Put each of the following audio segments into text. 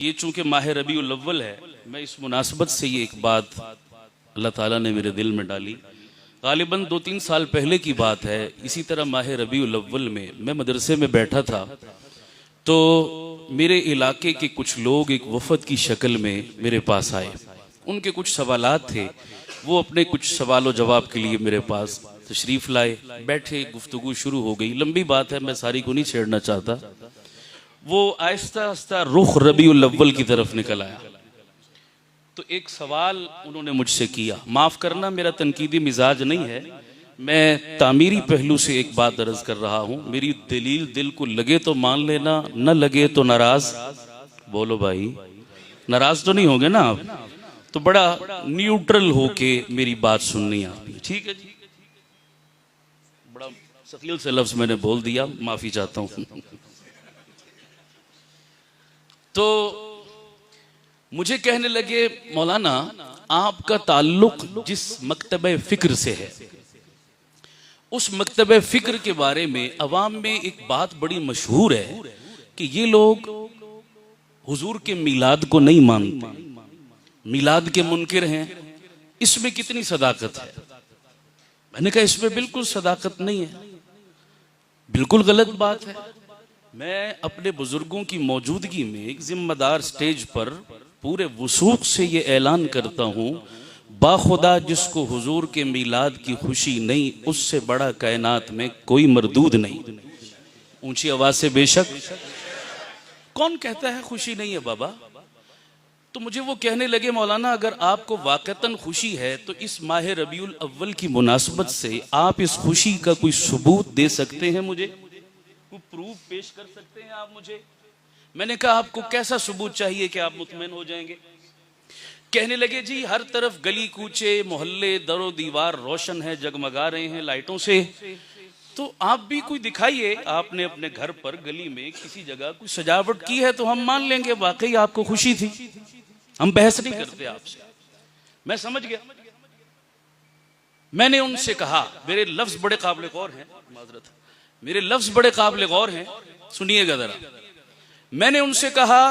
ये चूंकि माह रबीउल अव्वल है, मैं इस मुनासबत से ये एक बात अल्लाह ताला ने मेरे दिल में डाली। गालिबन 2-3 साल पहले की बात है। इसी तरह माह रबीउल अव्वल में मैं मदरसे में बैठा था, तो मेरे इलाके के कुछ लोग एक वफद की शक्ल में मेरे पास आए। उनके कुछ सवालात थे, वो अपने कुछ सवाल जवाब के लिए मेरे पास तशरीफ़ लाए। बैठे, गुफ्तगू शुरू हो गई। लंबी बात है, मैं सारी को नहीं छेड़ना चाहता। वो आहिस्ता आहिस्ता रुख रबीउल अव्वल की तरफ निकल आया। तो एक सवाल उन्होंने मुझसे किया। माफ़ करना, मेरा तनकीदी मिजाज नहीं है, मैं तामीरी पहलू से एक बात अर्ज कर रहा हूँ। मेरी दलील दिल को लगे तो मान लेना, न लगे तो नाराज। बोलो भाई, नाराज तो नहीं होंगे ना आप? तो बड़ा न्यूट्रल होके मेरी बात सुननी है आपने, ठीक है जी? बड़ा सकील से लफ्ज मैंने बोल दिया, माफी चाहता हूँ। तो मुझे कहने लगे, मौलाना आपका ताल्लुक जिस मकतबे फिक्र से है, उस मकतबे फिक्र के बारे में अवाम में एक बात बड़ी मशहूर है कि ये लोग हुजूर के मिलाद को नहीं मानते, मिलाद के मुनकिर हैं। इसमें कितनी सदाकत है? मैंने कहा इसमें बिल्कुल सदाकत नहीं है, बिल्कुल गलत बात है। मैं अपने बुजुर्गों की मौजूदगी में एक जिम्मेदार स्टेज पर पूरे वसूख से ये ऐलान करता हूँ, बाखुदा जिसको हुजूर के मिलाद की खुशी नहीं, उससे बड़ा कायनात में कोई मरदूद नहीं। ऊंची आवाज से बेशक। कौन कहता है खुशी नहीं है बाबा? तो मुझे वो कहने लगे, मौलाना अगर आपको वाकतन खुशी है तो इस माह रबीउल अव्वल की मुनासबत से आप इस खुशी का कोई सबूत दे सकते हैं मुझे? कोई प्रूफ पेश कर सकते हैं आप मुझे? मैंने कहा आपको कैसा सबूत चाहिए कि आप मुतमईन हो जाएंगे? कहने लगे, जी हर तरफ गली कूचे मोहल्ले दरो दीवार रोशन है, जगमगा रहे हैं लाइटों से, तो आप भी कोई दिखाइए। आपने अपने घर पर गली में किसी जगह कोई सजावट की है तो हम मान लेंगे वाकई आपको खुशी थी। हम बहस नहीं करते आपसे, मैं समझ गया। मैंने उनसे कहा, मेरे लफ्ज बड़े काबिल गौर हैं, माजरत, मेरे लफ्ज बड़े काबिल गौर हैं, सुनिएगा जरा। मैंने उनसे कहा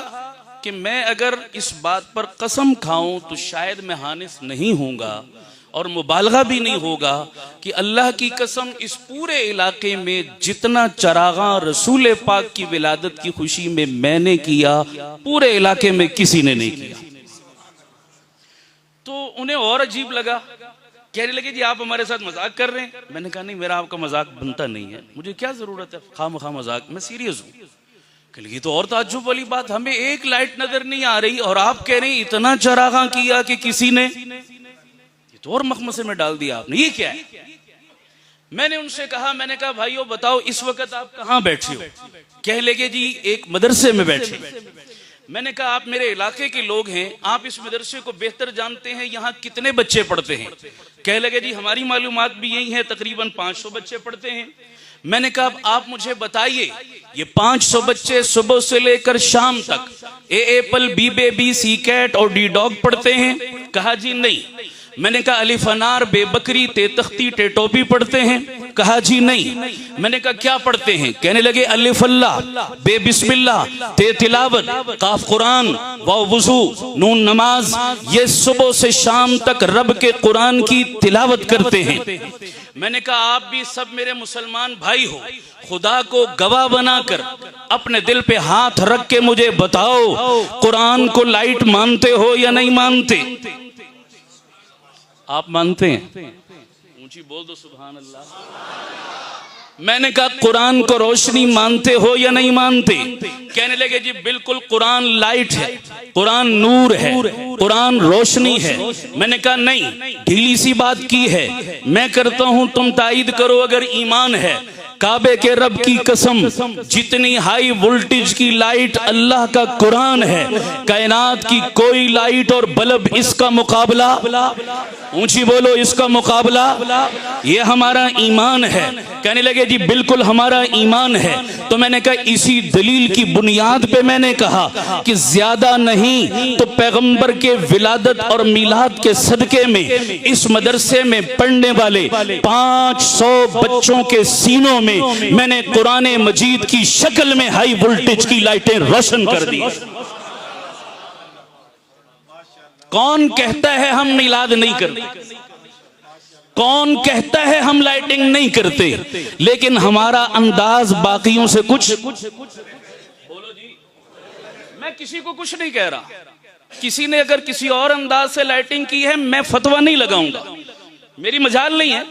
कि मैं अगर इस बात पर कसम खाऊं तो शायद मैं हानिस नहीं होऊंगा और मुबालगा भी नहीं होगा कि अल्लाह की कसम इस पूरे इलाके में जितना चरागा रसूल पाक की विलादत की खुशी में मैंने किया, पूरे इलाके में किसी ने नहीं किया। तो उन्हें और अजीब लगा, कहने लगे, जी आप हमारे साथ मजाक कर रहे हैं। मैंने कहा नहीं, मेरा आपका मजाक बनता नहीं है, मुझे क्या जरूरत है खामखा मजाक, मैं सीरियस हूँ। ये तो और ताज्जुब वाली बात, हमें एक लाइट नजर नहीं आ रही और आप कह रहे हैं इतना चरागा किया कि किसी ने, ये तो और मखमसे में डाल दिया आपने, ये क्या है? मैंने उनसे कहा, मैंने कहा भाइयों बताओ इस वक्त आप कहाँ बैठे हो? कह लगे जी एक मदरसे में बैठे। मैंने कहा आप मेरे इलाके के लोग हैं, आप इस मदरसे को बेहतर जानते हैं, यहाँ कितने बच्चे पढ़ते हैं? कह लगे जी हमारी मालूमात भी यही है, तकरीबन 500 बच्चे पढ़ते हैं। मैंने कहा आप मुझे बताइए, ये 500 बच्चे सुबह से लेकर शाम तक ए एप्पल बी बेबी सी कैट और डी डॉग पढ़ते हैं? कहा जी नहीं। मैंने कहा अलिफ अनार बे बकरी ते तख्ती टे टोपी पढ़ते हैं? कहा जी नहीं। मैंने कहा क्या पढ़ते हैं? कहने लगे अलिफ अल्लाह बे बिस्मिल्लाह ते तिलावत काफ कुरान वाव वुजू नून नमाज, ये सुबह से शाम तक रब के कुरान की तिलावत करते हैं। मैंने कहा आप भी सब मेरे मुसलमान भाई हो, खुदा को गवाह बनाकर अपने दिल पे हाथ रख के मुझे बताओ, कुरान को लाइट मानते हो या नहीं मानते? आप मानते हैं? ऊंची बोल दो सुभान अल्लाह। मैंने कहा कुरान को रोशनी मानते हो या नहीं मानते? कहने लगे जी बिल्कुल, कुरान लाइट है, कुरान नूर है, कुरान रोशनी है। मैंने कहा नहीं, ढीली सी बात की है, मैं करता हूं तुम तायीद करो अगर ईमान है। काबे के रब की कसम, जितनी हाई वोल्टेज की लाइट अल्लाह का कुरान है, कायनात की कोई लाइट और बल्ब इसका मुकाबला, ऊंची बोलो, इसका मुकाबला, ये हमारा ईमान है। कहने लगे जी बिल्कुल हमारा ईमान है। तो मैंने कहा इसी दलील की बुनियाद पे मैंने कहा कि ज्यादा नहीं तो पैगंबर के विलादत और मिलाद के सदके में इस मदरसे में पढ़ने वाले 500 बच्चों के सीनों में मैंने कुरान मजीद की शक्ल में हाई वोल्टेज की लाइटें रोशन कर दी। कौन कहता है हम मिलाद नहीं करते? कौन कहता है हम लाइटिंग नहीं करते? लेकिन हमारा अंदाज बाकियों से कुछ बोलो जी। मैं किसी को कुछ नहीं कह रहा। किसी ने अगर किसी और अंदाज से लाइटिंग की है, मैं फतवा नहीं लगाऊंगा, मेरी मजाल नहीं है।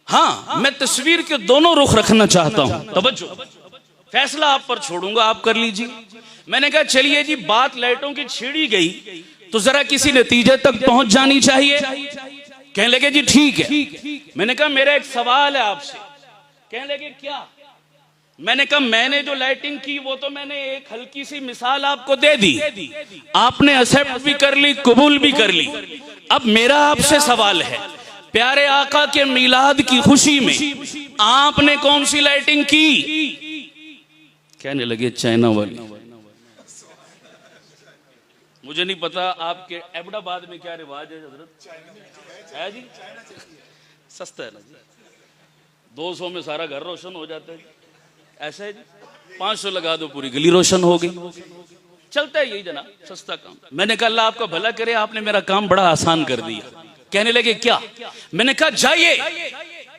हाँ, मैं तस्वीर के दोनों रुख रखना चाहता हूं। तवज्जो, फैसला आप पर छोड़ूंगा, आप कर लीजिए। मैंने कहा चलिए जी, बात लाइटों की छेड़ी गई तो जरा किसी नतीजे तक पहुंच जानी चाहिए। कहने लगे जी ठीक है। मैंने कहा मेरा एक सवाल है आपसे। कहने लगे क्या? मैंने कहा मैंने जो लाइटिंग की वो तो मैंने एक हल्की सी मिसाल आपको दे दी, आपने एक्सेप्ट भी कर ली, कबूल भी कर ली। अब मेरा आपसे सवाल है, प्यारे आका के मिलाद की खुशी में आपने कौन सी लाइटिंग की? कहने लगे चाइना वाली। मुझे नहीं पता आपके अहमदाबाद में क्या रिवाज है हजरत, है जी? सस्ता है ना जी, 200 में सारा घर रोशन हो जाता है। ऐसा है जी, 500 लगा दो पूरी गली रोशन हो गई। चलता है यही जनाब, सस्ता काम। मैंने कहा अल्लाह आपका भला करे, आपने मेरा काम बड़ा आसान कर दिया। कहने लगे क्या? मैंने कहा जाइए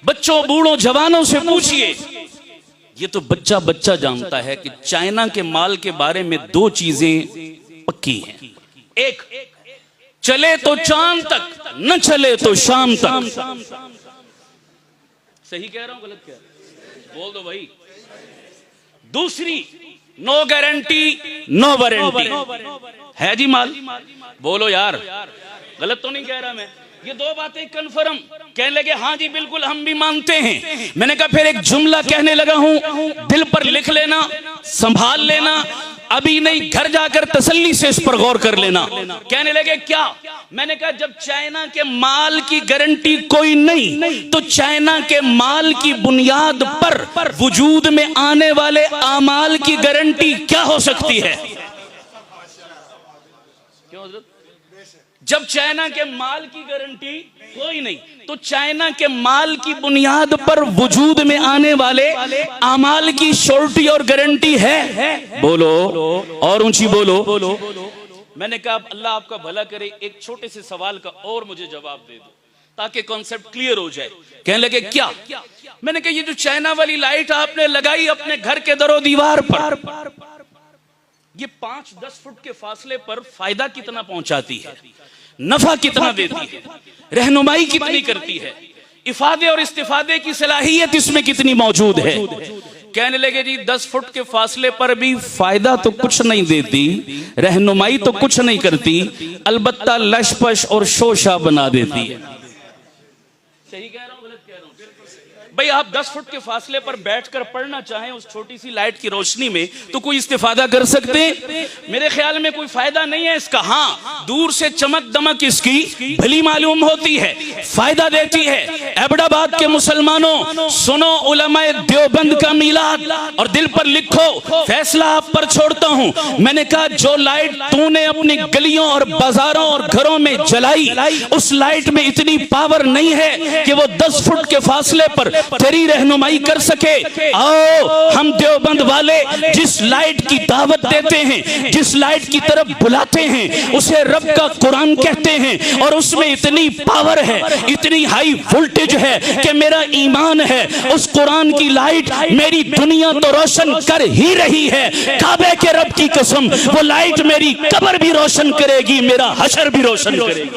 बच्चों, बूढ़ों, जवानों से पूछिए। ये तो बच्चा बच्चा जानता है कि चाइना के माल के बारे में 2 चीजें पक्की हैं। एक, चले तो चांद तक, न चले तो शाम तक। सही कह रहा हूं गलत कह रहा हूं? बोल दो भाई। दूसरी, नो गारंटी नो वारंटी। है जी माल? बोलो यार, गलत तो नहीं कह रहा मैं। ये 2 बातें कन्फर्म। कहने लगे हाँ जी बिल्कुल हम भी मानते हैं। मैंने कहा फिर एक जुमला कहने लगा हूं, दिल पर लिख लेना, संभाल लेना, अभी नहीं घर जाकर तसल्ली से इस पर गौर कर लेना। कहने लगे क्या? मैंने कहा जब चाइना के माल की गारंटी कोई नहीं, तो चाइना के माल की बुनियाद पर वजूद में आने वाले आमाल की गारंटी क्या हो सकती है? क्यों हज़रत? जब चाइना के माल की गारंटी कोई नहीं, तो चाइना के माल की बुनियाद पर वजूद में आने वाले आमाल की श्योरिटी और गारंटी है? बोलो और ऊंची बोलो। मैंने कहा अल्लाह आपका भला करे, एक छोटे से सवाल का और मुझे जवाब दे दो ताकि कॉन्सेप्ट क्लियर हो जाए। कहने लगे क्या? मैंने कहा ये जो चाइना वाली लाइट आपने लगाई अपने घर के दरो दीवार पर, ये 5-10 फुट के फासले पर फायदा कितना पहुंचाती है, नफा कितना देती है, रहनुमाई कितनी करती है, इफादे और इस्तिफादे की सलाहियत इसमें कितनी मौजूद है? कहने लगे जी 10 फुट के फासले पर भी फायदा तो कुछ नहीं देती, रहनुमाई तो कुछ नहीं करती, अलबत्ता लशपश और शोशा बना देती है। सही कह रहा हूं गलत कह रहा हूं? भाई आप 10 फुट के फासले पर बैठकर पढ़ना चाहें उस छोटी सी लाइट की रोशनी में तो कोई इस्तिफादा कर सकते हैं? मेरे ख्याल में कोई फायदा नहीं है इसका। हाँ, दूर से चमक दमक इसकी भली मालूम होती है, फायदा देती है। अहमदाबाद के मुसलमानों सुनो उलमाए देवबंद का मिलाद और दिल पर लिखो, फैसला आप पर छोड़ता हूं। मैंने कहा जो लाइट तूने अपनी गलियों और बाजारों और घरों में जलाई, उस लाइट में इतनी पावर नहीं है कि वो 10 फुट के फासले पर तेरी रहनुमाई कर सके। आओ हम देवबंद वाले जिस लाइट की दावत देते हैं, जिस लाइट की तरफ बुलाते हैं, उसे रब का कुरान कहते हैं और उसमें इतनी पावर है, इतनी हाई वोल्टेज है कि मेरा ईमान है उस कुरान की लाइट मेरी दुनिया तो रोशन कर ही रही है। काबे के रब की कसम, वो लाइट मेरी कब्र भी रोशन करेगी, मेरा हशर भी रोशन करेगी।